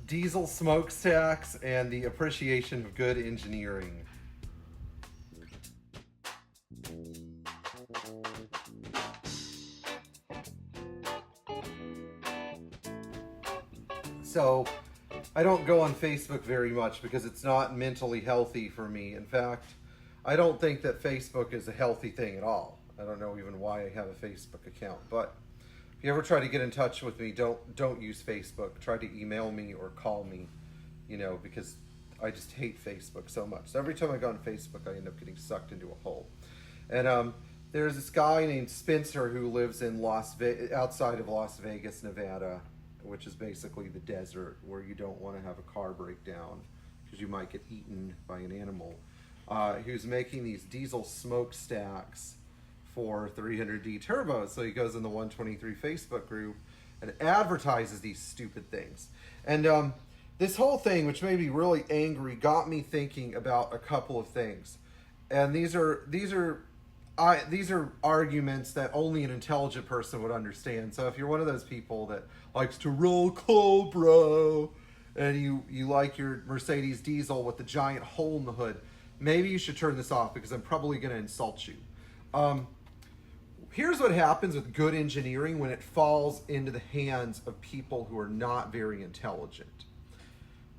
diesel smokestacks and the appreciation of good engineering. So, I don't go on Facebook very much because it's not mentally healthy for me. In fact, I don't think that Facebook is a healthy thing at all. I don't know even why I have a Facebook account, but if you ever try to get in touch with me, don't use Facebook. Try to email me or call me, because I just hate Facebook so much. So every time I go on Facebook, I end up getting sucked into a hole. And there's this guy named Spencer who lives in outside of Las Vegas, Nevada, which is basically the desert where you don't want to have a car break down because you might get eaten by an animal. Who's making these diesel smokestacks for 300D turbos. So he goes in the 123 Facebook group and advertises these stupid things. And this whole thing, which made me really angry, got me thinking about a couple of things. And these are arguments that only an intelligent person would understand. So if you're one of those people that likes to roll coal, bro, and you like your Mercedes diesel with the giant hole in the hood, maybe you should turn this off because I'm probably going to insult you. Here's what happens with good engineering when it falls into the hands of people who are not very intelligent.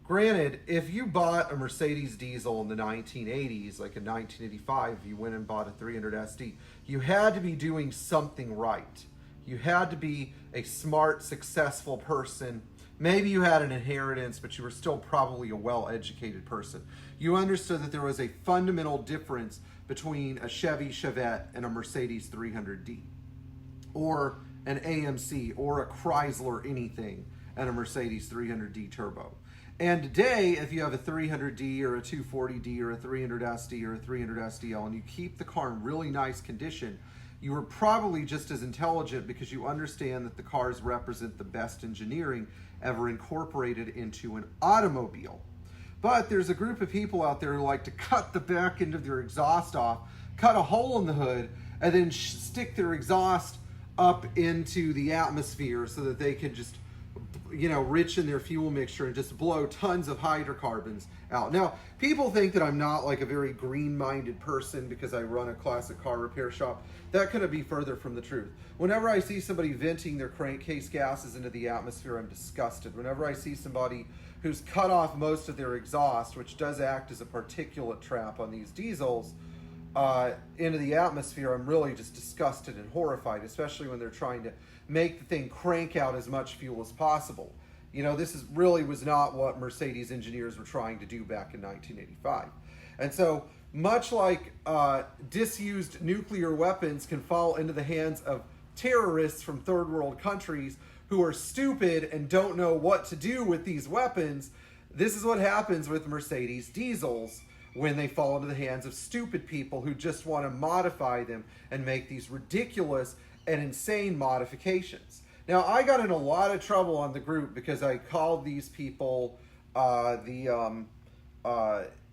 Granted, if you bought a Mercedes diesel in the 1980s, like in 1985, you went and bought a 300 SD, you had to be doing something right. You had to be a smart, successful person. Maybe you had an inheritance, but you were still probably a well-educated person. You understood that there was a fundamental difference between a Chevy Chevette and a Mercedes 300D, or an AMC, or a Chrysler anything, and a Mercedes 300D turbo. And today, if you have a 300D or a 240D or a 300 SD or a 300 SDL, and you keep the car in really nice condition, you are probably just as intelligent because you understand that the cars represent the best engineering ever incorporated into an automobile. But there's a group of people out there who like to cut the back end of their exhaust off, cut a hole in the hood, and then stick their exhaust up into the atmosphere so that they can just, rich in their fuel mixture and just blow tons of hydrocarbons out. Now, people think that I'm not like a very green-minded person because I run a classic car repair shop. That couldn't be further from the truth. Whenever I see somebody venting their crankcase gases into the atmosphere, I'm disgusted. Whenever I see somebody who's cut off most of their exhaust, which does act as a particulate trap on these diesels, into the atmosphere, I'm really just disgusted and horrified, especially when they're trying to make the thing crank out as much fuel as possible. This really was not what Mercedes engineers were trying to do back in 1985. And so, much like disused nuclear weapons can fall into the hands of terrorists from third world countries who are stupid and don't know what to do with these weapons, this is what happens with Mercedes diesels when they fall into the hands of stupid people who just want to modify them and make these ridiculous and insane modifications. Now, I got in a lot of trouble on the group because I called these people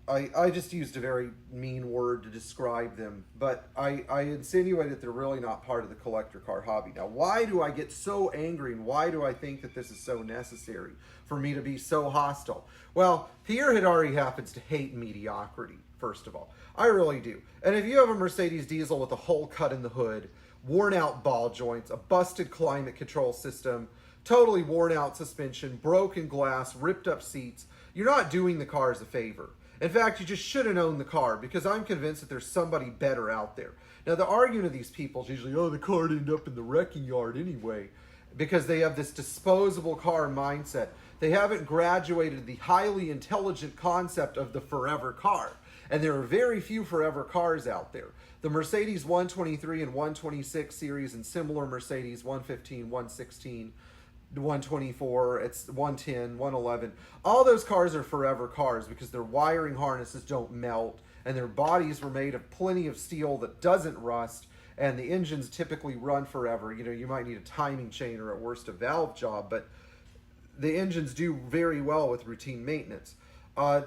I just used a very mean word to describe them, but I insinuated they're really not part of the collector car hobby. Now, why do I get so angry and why do I think that this is so necessary for me to be so hostile? Well, Pierre Hedary happens to hate mediocrity, first of all. I really do. And if you have a Mercedes diesel with a hole cut in the hood, worn out ball joints, a busted climate control system, totally worn out suspension, broken glass, ripped up seats, you're not doing the cars a favor. In fact, you just shouldn't own the car because I'm convinced that there's somebody better out there. Now, the argument of these people is usually, the car ended up in the wrecking yard anyway, because they have this disposable car mindset. They haven't graduated the highly intelligent concept of the forever car. And there are very few forever cars out there. The Mercedes 123 and 126 series and similar Mercedes 115, 116, 124, it's 110, 111. All those cars are forever cars because their wiring harnesses don't melt and their bodies were made of plenty of steel that doesn't rust, and the engines typically run forever. You might need a timing chain or at worst a valve job, but the engines do very well with routine maintenance.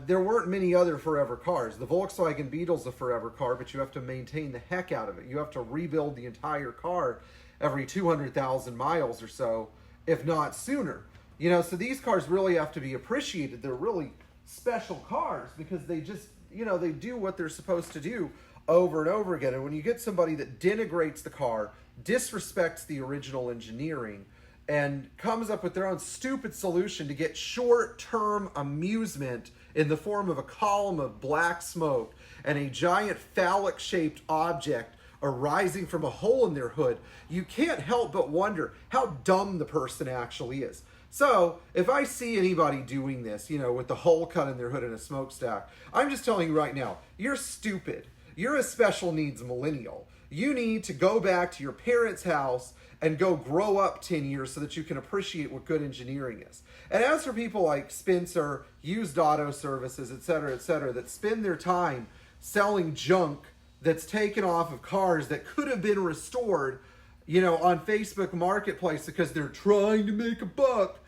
There weren't many other forever cars. The Volkswagen Beetle's a forever car, but you have to maintain the heck out of it. You have to rebuild the entire car every 200,000 miles or so, if not sooner. You know, so these cars really have to be appreciated. They're really special cars because they just, you know, they do what they're supposed to do over and over again. And when you get somebody that denigrates the car, disrespects the original engineering, and comes up with their own stupid solution to get short-term amusement in the form of a column of black smoke and a giant phallic-shaped object arising from a hole in their hood, you can't help but wonder how dumb the person actually is. So, if I see anybody doing this, you know, with the hole cut in their hood and a smokestack, I'm just telling you right now, you're stupid. You're a special needs millennial. You need to go back to your parents' house and go grow up 10 years so that you can appreciate what good engineering is. And as for people like Spencer, Used Auto Services, et cetera, that spend their time selling junk that's taken off of cars that could have been restored, you know, on Facebook Marketplace because they're trying to make a buck,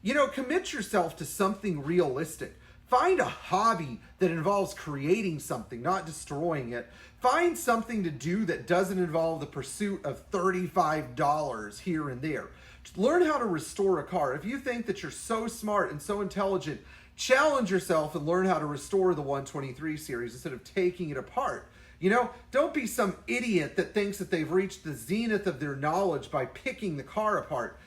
you know, commit yourself to something realistic. Find a hobby that involves creating something, not destroying it. Find something to do that doesn't involve the pursuit of $35 here and there. Learn how to restore a car. If you think that you're so smart and so intelligent, challenge yourself and learn how to restore the 123 series instead of taking it apart. You know, don't be some idiot that thinks that they've reached the zenith of their knowledge by picking the car apart.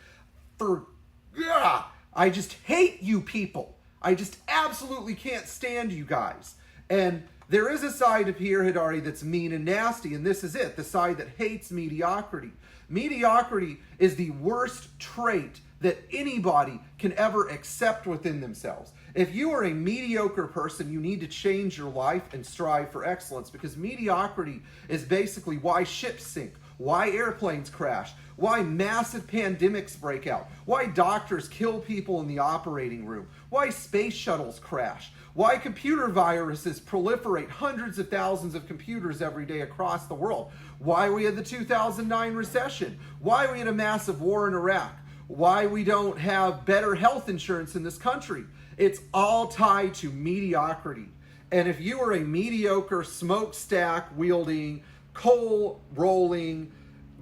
I just hate you people. I just absolutely can't stand you guys. And there is a side to Pierre Hedary that's mean and nasty, and this is it, the side that hates mediocrity. Mediocrity is the worst trait that anybody can ever accept within themselves. If you are a mediocre person, you need to change your life and strive for excellence, because mediocrity is basically why ships sink, why airplanes crash, why massive pandemics break out, why doctors kill people in the operating room, why space shuttles crash, why computer viruses proliferate hundreds of thousands of computers every day across the world, why we had the 2009 recession, why we had a massive war in Iraq, why we don't have better health insurance in this country. It's all tied to mediocrity. And if you are a mediocre smokestack wielding, coal rolling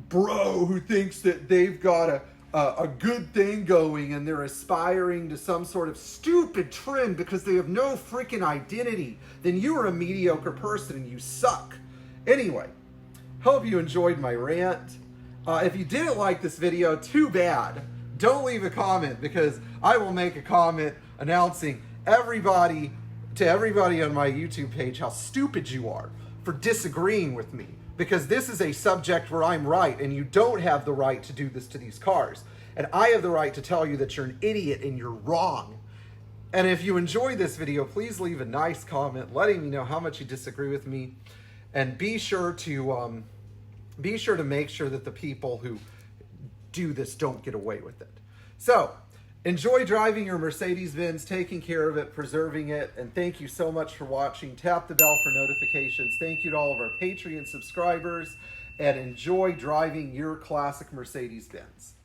bro who thinks that they've got a good thing going and they're aspiring to some sort of stupid trend because they have no freaking identity, then you are a mediocre person and you suck. Anyway, hope you enjoyed my rant. If you didn't like this video, too bad. Don't leave a comment, because I will make a comment announcing to everybody on my YouTube page how stupid you are for disagreeing with me. Because this is a subject where I'm right, and you don't have the right to do this to these cars. And I have the right to tell you that you're an idiot and you're wrong. And if you enjoyed this video, please leave a nice comment letting me know how much you disagree with me. And be sure to make sure that the people who do this don't get away with it. So, enjoy driving your Mercedes Benz, taking care of it, preserving it, and thank you so much for watching. Tap the bell for notifications. Thank you to all of our Patreon subscribers, and enjoy driving your classic Mercedes Benz.